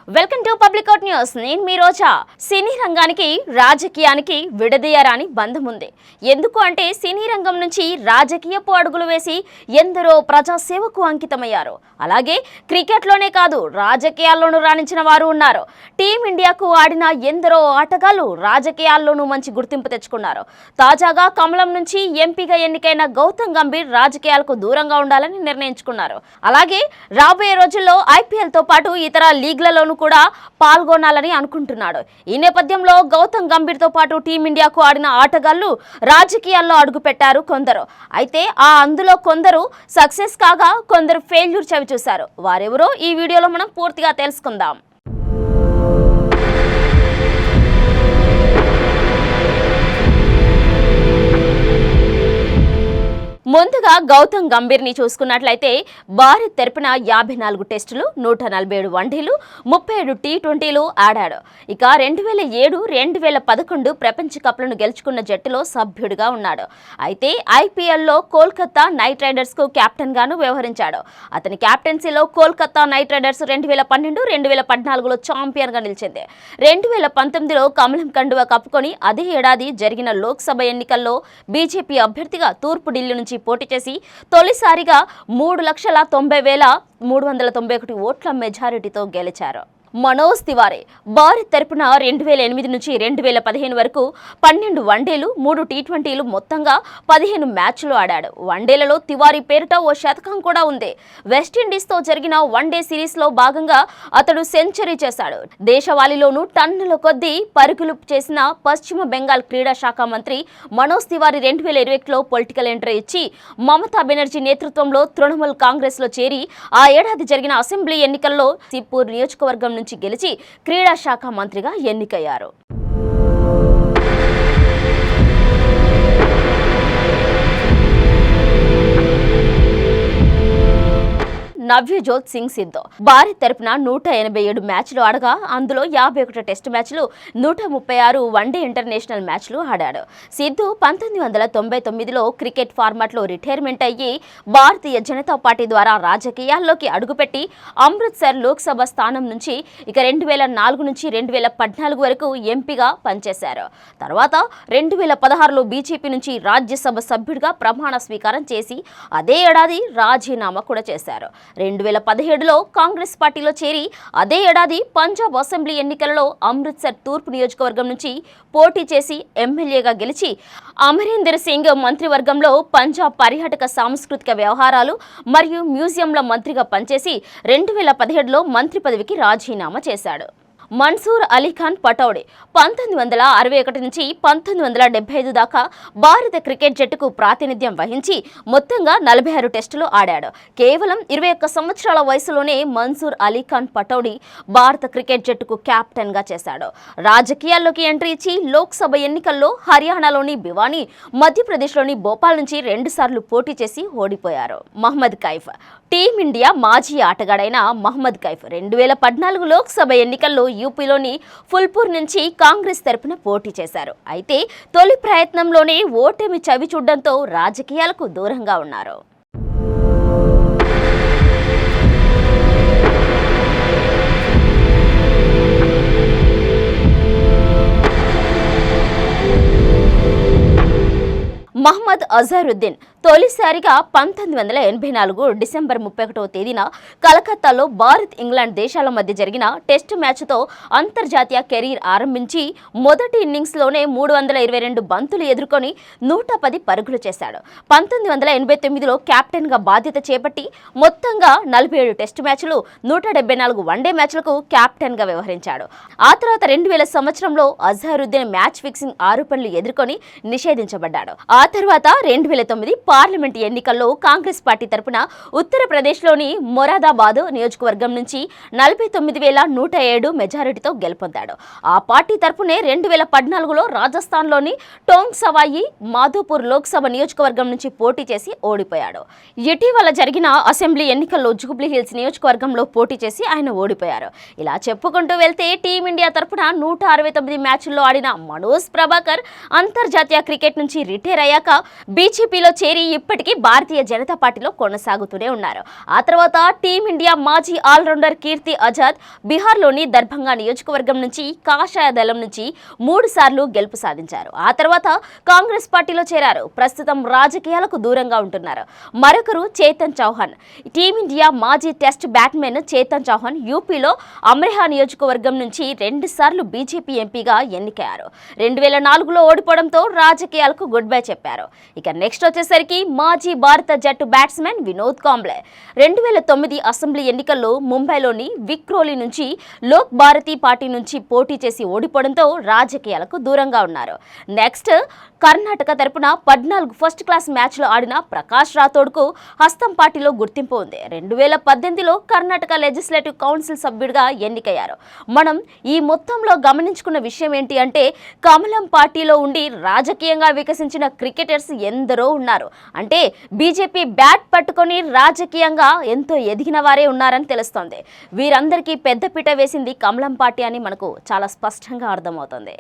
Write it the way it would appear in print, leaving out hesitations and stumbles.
Welcome to public out news. నేను మీ రోజా. సినీ రంగానికి రాజకీయానికి విడదీయరాని బంధం ఉంది. ఎందుకు అంటే సినీ రంగం నుంచి రాజకీయపు అడుగులు వేసి ఎందరో ప్రజాసేవకు అంకితమయ్యారు. అలాగే క్రికెట్లోనే కాదు రాజకీయాల్లోనూ రాణించిన వారు ఉన్నారు. టీమిండియాకు ఆడిన ఎందరో ఆటగాళ్లు రాజకీయాల్లోనూ మంచి గుర్తింపు తెచ్చుకున్నారు. తాజాగా కమలం నుంచి ఎంపీగా ఎన్నికైన గౌతమ్ గంభీర్ రాజకీయాలకు దూరంగా ఉండాలని నిర్ణయించుకున్నారు. అలాగే రాబోయే రోజుల్లో ఐపీఎల్తో పాటు ఇతర లీగ్లలోనూ కూడా పాల్గొనాలని అనుకుంటున్నాడు. ఈ నేపథ్యంలో గౌతమ్ గంభీర్తో పాటు టీమిండియాకు ఆడిన ఆటగాళ్లు రాజకీయాల్లో అడుగుపెట్టారు కొందరు. అయితే అందులో కొందరు సక్సెస్ కాగా కొందరు ఫెయిల్యూర్ చవి చూశారు. వారెవరో ఈ వీడియోలో మనం పూర్తిగా తెలుసుకుందాం. ముందుగా గౌతమ్ గంభీర్ని చూసుకున్నట్లయితే భారత్ తరపున 54 టెస్టులు, 147 వన్డేలు, 37 టీ20లు ఆడాడు. ఇక 2007, 2011 ప్రపంచ కప్లను గెలుచుకున్న జట్టులో సభ్యుడిగా ఉన్నాడు. అయితే ఐపీఎల్లో కోల్కతా నైట్ రైడర్స్కు కెప్టెన్గాను వ్యవహరించాడు. అతని కెప్టెన్సీలో కోల్కతా నైట్ రైడర్స్ 2012, 2014లో ఛాంపియన్గా నిలిచింది. 2019లో కమలం కండువా కప్పుకొని అదే ఏడాది జరిగిన లోక్సభ ఎన్నికల్లో బీజేపీ అభ్యర్థిగా తూర్పు ఢిల్లీ నుంచి పోటీ చేసి తొలిసారిగా 3,90,391 ఓట్ల మెజారిటీతో గెలిచారు. మనోజ్ తివారీ భారత్ తరపున 2008 నుంచి 2015 వరకు 12 వన్డేలు, 3 టీ20లు, మొత్తంగా 15 మ్యాచ్లు ఆడాడు. వన్డేలలో తివారీ పేరిట ఓ శతకం కూడా ఉంది. వెస్టిండీస్తో జరిగిన వన్డే సిరీస్లో భాగంగా అతడు సెంచరీ చేశాడు. దేశవాళీలోనూ టన్నుల కొద్దీ పరుగులు చేసిన పశ్చిమ బెంగాల్ క్రీడా శాఖ మంత్రి మనోజ్ తివారీ 2021లో పొలిటికల్ ఎంట్రీ ఇచ్చి మమతా బెనర్జీ నేతృత్వంలో తృణమూల్ కాంగ్రెస్లో చేరి ఆ ఏడాది జరిగిన అసెంబ్లీ ఎన్నికల్లో సిప్పూర్ నియోజకవర్గం నుంచి గెలిచి క్రీడా శాఖ మంత్రిగా ఎన్నికయ్యారు. నవ్యజోత్ సింగ్ సిద్ధు భారత్ తరపున 187 మ్యాచ్లు ఆడగా అందులో 51 టెస్ట్ మ్యాచ్లు, 136 వన్డే ఇంటర్నేషనల్ మ్యాచ్లు ఆడాడు. సిద్ధు 1999లో క్రికెట్ ఫార్మాట్లో రిటైర్మెంట్ అయ్యి భారతీయ జనతా పార్టీ ద్వారా రాజకీయాల్లోకి అడుగుపెట్టి అమృత్సర్ లోక్సభ స్థానం నుంచి ఇక 2004 నుంచి 2014 వరకు ఎంపీగా పనిచేశారు. తర్వాత 2016లో బీజేపీ నుంచి రాజ్యసభ సభ్యుడిగా ప్రమాణ స్వీకారం చేసి అదే ఏడాది రాజీనామా కూడా చేశారు. 2017లో కాంగ్రెస్ పార్టీలో చేరి అదే ఏడాది పంజాబ్ అసెంబ్లీ ఎన్నికలలో అమృత్సర్ తూర్పు నియోజకవర్గం నుంచి పోటీ చేసి ఎమ్మెల్యేగా గెలిచి అమరీందర్ సింగ్ మంత్రివర్గంలో పంజాబ్ పర్యాటక సాంస్కృతిక వ్యవహారాలు మరియు మ్యూజియంల మంత్రిగా పనిచేసి 2017లో మంత్రి పదవికి రాజీనామా చేశాడు. మన్సూర్ అలీఖాన్ పటౌడి 1961 నుంచి 1975 దాకా భారత క్రికెట్ జట్టుకు ప్రాతినిధ్యం వహించి మొత్తంగా 46 టెస్టులు ఆడాడు. కేవలం 21 సంవత్సరాల వయసులోనే మన్సూర్ అలీఖాన్ పటౌడి భారత క్రికెట్ జట్టుకు కెప్టెన్గా చేశాడు. రాజకీయాల్లోకి ఎంట్రీ ఇచ్చి లోక్సభ ఎన్నికల్లో హర్యానాలోని భివానీ, మధ్యప్రదేశ్లోని భోపాల్ నుంచి 2 సార్లు పోటీ చేసి ఓడిపోయారు. మహ్మద్ కైఫ్ టీమిండియా మాజీ ఆటగాడైన మహ్మద్ కైఫ్ 2014 లోక్సభ ఎన్నికల్లో యూపీలోని ఫుల్పూర్ నుంచి కాంగ్రెస్ తరపున పోటీ చేశారు. అయితే తొలి ప్రయత్నంలోనే ఓటమి చవి చూడడంతో రాజకీయాలకు దూరంగా ఉన్నారు. మహమ్మద్ అజరుద్దీన్ తొలిసారిగా 1984 డిసెంబర్ 31వ తేదీన కలకత్తాలో భారత్, ఇంగ్లాండ్ దేశాల మధ్య జరిగిన టెస్ట్ మ్యాచ్తో అంతర్జాతీయ కెరీర్ ఆరంభించి మొదటి ఇన్నింగ్స్లోనే 322 బంతులు ఎదుర్కొని 110 పరుగులు చేశాడు. 1989లో కెప్టెన్గా బాధ్యత చేపట్టి మొత్తంగా 47 టెస్ట్ మ్యాచ్లు, 174 వన్డే మ్యాచ్లకు కెప్టెన్గా వ్యవహరించాడు. ఆ తర్వాత 2000 సంవత్సరంలో అజరుద్దీన్ మ్యాచ్ ఫిక్సింగ్ ఆరోపణలు ఎదుర్కొని నిషేధించబడ్డాడు. ఆ తర్వాత 2009 పార్లమెంట్ ఎన్నికల్లో కాంగ్రెస్ పార్టీ తరపున ఉత్తరప్రదేశ్లోని మొరాదాబాద్ నియోజకవర్గం నుంచి 49,107 మెజారిటీతో గెలుపొందాడు. ఆ పార్టీ తరపునే 2014లో రాజస్థాన్లోని టోంగ్ సవాయి మాధోపూర్ లోక్సభ నియోజకవర్గం నుంచి పోటీ చేసి ఓడిపోయాడు. ఇటీవల జరిగిన అసెంబ్లీ ఎన్నికల్లో జూబ్లీ హిల్స్ నియోజకవర్గంలో పోటీ చేసి ఆయన ఓడిపోయారు. ఇలా చెప్పుకుంటూ వెళ్తే టీమిండియా తరపున 169 మ్యాచ్ల్లో ఆడిన మనోజ్ ప్రభాకర్ అంతర్జాతీయ క్రికెట్ నుంచి రిటైర్ అయ్యాక బీజేపీలో చేరి ఇప్పటికీ భారతీయ జనతా పార్టీలో కొనసాగుతూనే ఉన్నారు. ఆ తర్వాత టీమిండియా మాజీ ఆల్రౌండర్ కీర్తి ఆజాద్ బీహార్లోని దర్భంగా నియోజకవర్గం నుంచి కాషాయ దళం నుంచి 3 సార్లు గెలుపు సాధించారు. ఆ తర్వాత కాంగ్రెస్ పార్టీలో చేరారు. ప్రస్తుతం రాజకీయాలకు దూరంగా ఉంటున్నారు. మరొకరు చేతన్ చౌహాన్. టీమిండియా మాజీ టెస్ట్ బ్యాట్స్మెన్ చేతన్ చౌహాన్ యూపీలో అమ్రేహా నియోజకవర్గం నుంచి 2 సార్లు బీజేపీ ఎంపీగా ఎన్నికయ్యారు. 2004లో ఓడిపోవడంతో రాజకీయాలకు గుడ్ బై చెప్పారు. ఇక నెక్స్ట్ వచ్చేసరికి మాజీ భారత జట్టు బ్యాట్స్మెన్ వినోద్ కాంబ్లే. 2009 అసెంబ్లీ ఎన్నికల్లో ముంబైలోని విక్రోలి నుంచి లోక్ భారతీ పార్టీ నుంచి పోటీ చేసి ఓడిపోవడంతో రాజకీయాలకు దూరంగా ఉన్నారు. నెక్స్ట్ కర్ణాటక తరపున 14 ఫస్ట్ క్లాస్ మ్యాచ్లు ఆడిన ప్రకాష్ రాథోడ్కు హస్తం పార్టీలో గుర్తింపు ఉంది. 2018లో కర్ణాటక లెజిస్లేటివ్ కౌన్సిల్ సభ్యుడిగా ఎన్నికయ్యారు. మనం ఈ మొత్తంలో గమనించుకున్న విషయం ఏంటి అంటే కమలం పార్టీలో ఉండి రాజకీయంగా వికసించిన క్రికెటర్స్ ఎందరో ఉన్నారు. అంటే బీజేపీ బ్యాట్ పట్టుకొని రాజకీయంగా ఎంతో ఎదిగిన వారే ఉన్నారని తెలుస్తోంది. వీరందరికీ పెద్దపీట వేసింది కమలం పార్టీ అని మనకు చాలా స్పష్టంగా అర్థమవుతుంది.